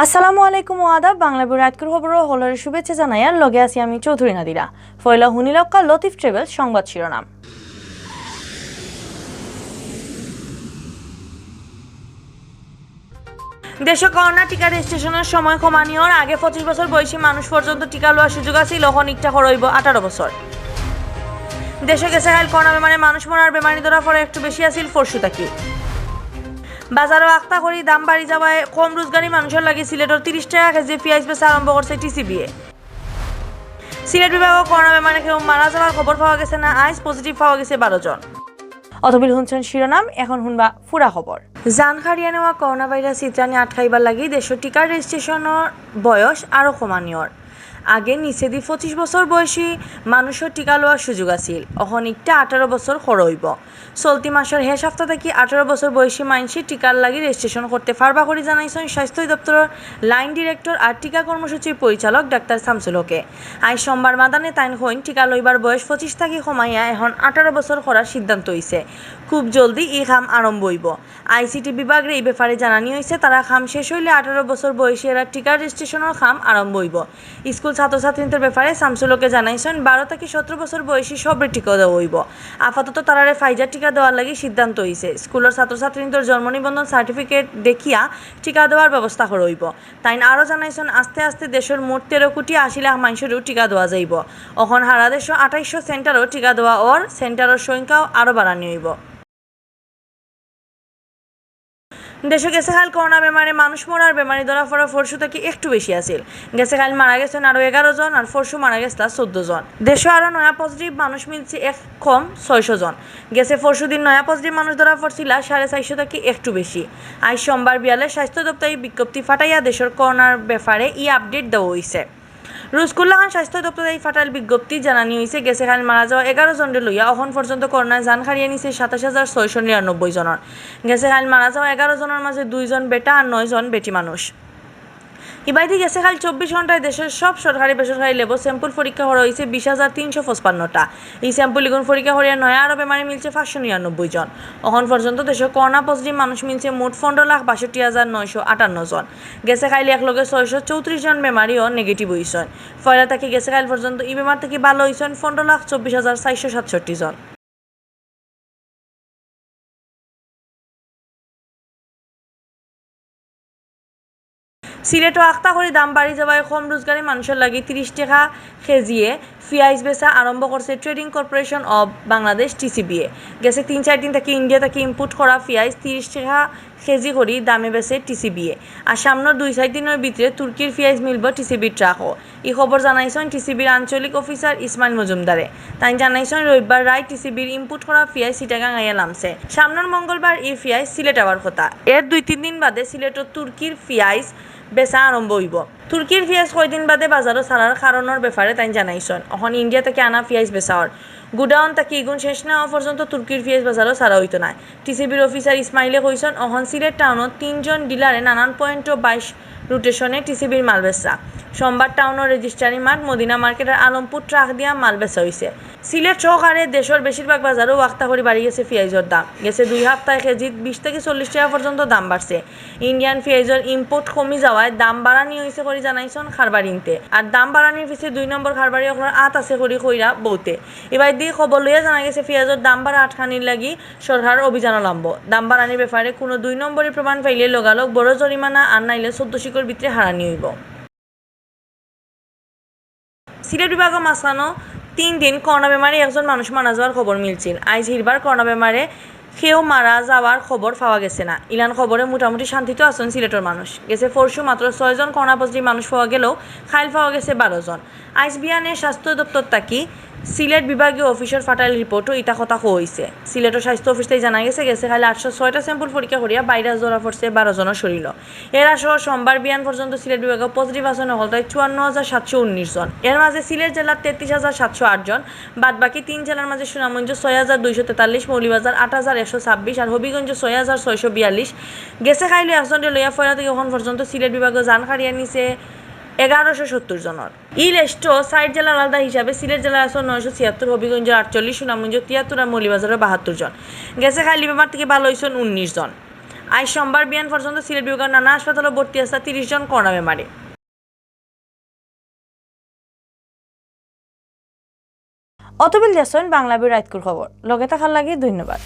আসসালামু আলাইকুম ও আদাব বাংলাভিউ রাতকুর খবর হলের শুভেচ্ছা জানাই আর লগে আছি আমি চৌধুরী নাদিরা ফয়লা হুনিলক্কা লতিফ ট্রাভেলস সংবাদ শিরোনাম। দেশে করোনা টিকা রেজিস্ট্রেশনের সময় কমানিওর আগে 25 বছর বয়সী মানুষ পর্যন্ত টিকা লওয়ার সুযোগ আছে, লহনিকটা হরইব 18 বছর। দেশে গেছে কাল করোনা বেমারে মানুষ মরার বেমারি ধরা পড়ে একটু বেশি আছিল ফরসু থাকি। বাজারও আক্তা করি দাম বাড়ি যাওয়ায় কম রোজগারি মানুষের লাগে সিলেটের 30 টাকা কেজি পেঁয়াজ বেচা আরম্ভ করছে টিসিবিএ। সিলেট বিভাগে করোনা বেমারে কেউ মারা যাওয়ার খবর পাওয়া গেছে না, আইস পজিটিভ পাওয়া গেছে 12 জন। অতবিল শুনছেন শিরোনাম, এখন শুনবা পুরা খবর। জান হারিয়ে নেওয়া করোনা ভাইরাস চিত্রানি আটকাইবার লাগি দেশের টিকার রেজিস্ট্রেশনের বয়স আরও কমানিয়র। আগে নিচেদি 25 বছর বয়সী মানুষের টিকা লওয়ার সুযোগ আছিল, অহনিকটা 18 বছর হরইব। চলতি মাসের হে সপ্তাহ থেকে 18 বছর বয়সী মানুষের টিকার লাগি রেজিস্ট্রেশন করতে পারবা করে জানাইছেন স্বাস্থ্য দপ্তরের লাইন ডিরেক্টর আর টিকা কর্মসূচির পরিচালক ডাক্তার শামসুল হকে। আজ সোমবার মাদানে তাইন হইন টিকা লইবার বয়স 25 থেকে কমাইয়া এখন 18 বছর করার সিদ্ধান্ত হয়েছে। খুব জলদি এই খাম আরম্ভ হইব। আইসিটি বিভাগের এই ব্যাপারে জানানি হয়েছে, তারা খাম শেষ হইলে 18 বছর বয়সী এরা টিকা রেজিস্ট্রেশনের খাম আরম্ভ হইব। স্কুল ছাত্রছাত্রীদের ব্যাপারে শামসুলকে জানাইছেন 12 থেকে 17 বছর বয়সী সবের টিকা দেওয়া হইব। আপাতত তারারে ফাইজার টিকা দেওয়ার লাগি সিদ্ধান্ত হয়েছে। স্কুলের ছাত্রছাত্রীদের জন্ম নিবন্ধন সার্টিফিকেট দেখিয়া টিকা দেওয়ার ব্যবস্থা করা হইব। তাই আরও জানাইছেন আস্তে আস্তে দেশের মোট 13 কোটি 80 লাখ মানুষেরও টিকা দেওয়া যাইব। এখন সারা দেশে 2800 সেন্টারও টিকা দেওয়া ওর সেন্টারের সংখ্যাও আরও বাড়ানো হইব। দেশে গেছে কাল করোনা বেমারে মানুষ মরার বেমারি ধরা পড়া ফরসু থেকে একটু বেশি আছিল। গেছে কাল মারা গেছেন আরও 11 জন আর ফরসু মারা গেছে 14 জন। দেশে আরও নয়া পজিটিভ মানুষ মিলছে এক কম 600 জন। গেছে ফরসু দিন নয়া পজিটিভ মানুষ ধরা পড়ছিল 450 থেকে একটু বেশি। আজ সোমবার বিয়ালে স্বাস্থ্য দপ্তর বিজ্ঞপ্তি ফাটাইয়া দেশের করোনার ব্যাপারে আপডেট দেওয়া হয়েছে। রুজকুল্লা খান স্বাস্থ্য দপ্তরে এই ফাটাল বিজ্ঞপ্তি জানানি হয়েছে, গেছে কাল মারা যাওয়া 11 জনের লইয়া এখন পর্যন্ত করোনায় জান হারিয়ে নিছে 27,699 জনের। গেছে কাল মারা যাওয়া 11 জনের মাঝে 2 জন বেটা আর 9 জন বেটি মানুষ। ইবাইদি গেছে কাল 24 ঘন্টায় দেশের সব সরকারি বেসরকারি লেবর স্যাম্পল পরীক্ষা করা হয়েছে 20,355টা। এই স্যাম্পল লিগুন পরীক্ষা করিয়া নয়া আরও বেমারি মিলছে 599 জন। এখন পর্যন্ত দেশের করোনা পজিটিভ মানুষ মিলছে মোট 15,62,958 জন। গেছে কাইলে একলগে 634 জন বেমারিও নেগেটিভ হয়েছেন। ফয়লা থেকে গেছে কাল পর্যন্ত এই বেমার থেকে ভালো হয়েছেন 15,24,467 জন। সিলেটও আক্তা করে দাম বাড়ি যাওয়ায় কম রোজগারি মানুষের লাগে 30 টাকা কেজিয়ে পেঁয়াজ বেচা আরম্ভ করছে ট্রেডিং কর্পোরেশন অব বাংলাদেশ টিসিবিএ। গেছে 3-4 দিন থেকে ইন্ডিয়া থেকে ইম্পোর্ট করা পেঁয়াজ 30 টাকা কেজি করে দামে বেচে টিসিবিএ। আর সামনের 2-4 দিনের ভিতরে তুর্কির পেঁয়াজ মিলব টিসিবির ট্রাকও। এই খবর জানাইছেন টিসিবির আঞ্চলিক অফিসার ইসমাইল মজুমদারে। তাই জানাইছেন রবিবার রায় টিসিবির ইম্পোর্ট করা পেঁয়াজ চিটাগাং আইয়া নামছে। সামনের মঙ্গলবার এই পেঁয়াজ সিলেট আবার কথা। এর 2-3 দিন বাদে সিলেটের তুর্কির পেঁয়াজ বেচা আরম্ভ হইব। তুর্কির পেঁয়াজ কয়দিন বাদে বাজারও ছাড়ার কারণের ব্যাপারে তাই জানাইছেন। এখন ইন্ডিয়া থেকে আনা পেঁয়াজ বেচার গুডাউন তাকে ইগুন শেষ না হওয়া পর্যন্ত তুর্কির পেঁয়াজ বাজারও ছাড়া হইতো না। টিসিবির অফিসার ইসমাইলে কইছেন এখন সিলেট টাউনত 3 জন ডিলারে নানান পয়েন্টও 22 রুটেশনে টিসিবির মাল বেচা। সোমবার টাউনের রেজিস্ট্রারি মাঠ মদিনা মার্কেটের আলমপুর ট্রাক দিয়া মাল বেচা হয়েছে। সিলেট সহকারে দেশের বেশিরভাগ বাজারও ওয়াক্তা করে বাড়ি গেছে পেঁয়াজের দাম। গেছে 2 সপ্তাহে কেজি 20 থেকে 40 টাকা পর্যন্ত দাম বাড়ছে। ইন্ডিয়ান পেঁয়াজের ইম্পোর্ট কমে যাওয়ায় দাম বাড়ানি হয়েছে করে জানাইছেন খারবারিনতে। আর দাম বাড়ানির পিছিয়ে 2 নম্বর খারবারি ওখানে আত আছে করি কইরা বউতে। এবার দিয়ে খবর লইয়া জানা গেছে পেঁয়াজের দাম বাড়া আটকানির লাগি সরকার অভিযান আরম্ভ। দাম বাড়ানির ব্যাপারে কোনো 2 নম্বরই প্রমাণ পাইলে লগালগ বড় জরিমানা আর নাইলে 14 শিকড় ভিতরে হারানি হইব। সিলেট বিভাগের মাঝখানো 3 দিন করোনা বেমারে একজন মানুষ মারা যাওয়ার খবর মিলছিল। আজ হিরবার করোনা বেমারে কেউ মারা যাওয়ার খবর পাওয়া গেছে না। ইলান খবরে মোটামুটি শান্তিতে আছেন সিলেটের মানুষ। গেছে পরশু মাত্র 6 জন করোনা পজিটিভ মানুষ পাওয়া গেলেও খাইল পাওয়া গেছে 12 জন। আজ বিয়ানে স্বাস্থ্য দপ্তর তাকি সিলেট বিভাগীয় অফিসের ফাটাইল রিপোর্টও ইটা কথা হয়েছে। সিলেটের স্বাস্থ্য অফিস থেকে জানা গেছে গেছে খালি 806টা স্যাম্পল পরীক্ষা করিয়া ভাইরাস ধরা পড়ছে 12 জনের শরীর। এরা সহ সোমবার বিয়ান পর্যন্ত সিলেট বিভাগে পজিটিভ আসন হল তাই 54,719 জন। এর মাঝে সিলেট জেলার 33,708 জন। বাদ বাকি 3 জেলার মাঝে সুনামগঞ্জ 6,243, মৌলভীবাজার 8,126 আর হবিগঞ্জ 6,642। গেছে খাইলে একজনের লইয়া ফয়লা থেকে এখন পর্যন্ত সিলেট বিভাগে জান হারিয়ে নিছে 1170 জনের। ই লিস্ট 60 জেলার আলাদা হিসাবে সিলেট জেলার আছে 976, হবিগঞ্জের 48, সুনামগঞ্জ 73 আর মৌলভীবাজারের 72 জন। গেছে খাইলি বেমার থেকে ভালো হয়েছেন 19 জন। আজ সোমবার বিয়ান পর্যন্ত সিলেট বিভাগের নানা হাসপাতালে ভর্তি আছে 30 জন করোনা বেমারি। অতবিল দেশন বাংলাভিউ রাইতকুর খবর লগে থাকার লাগি ধন্যবাদ।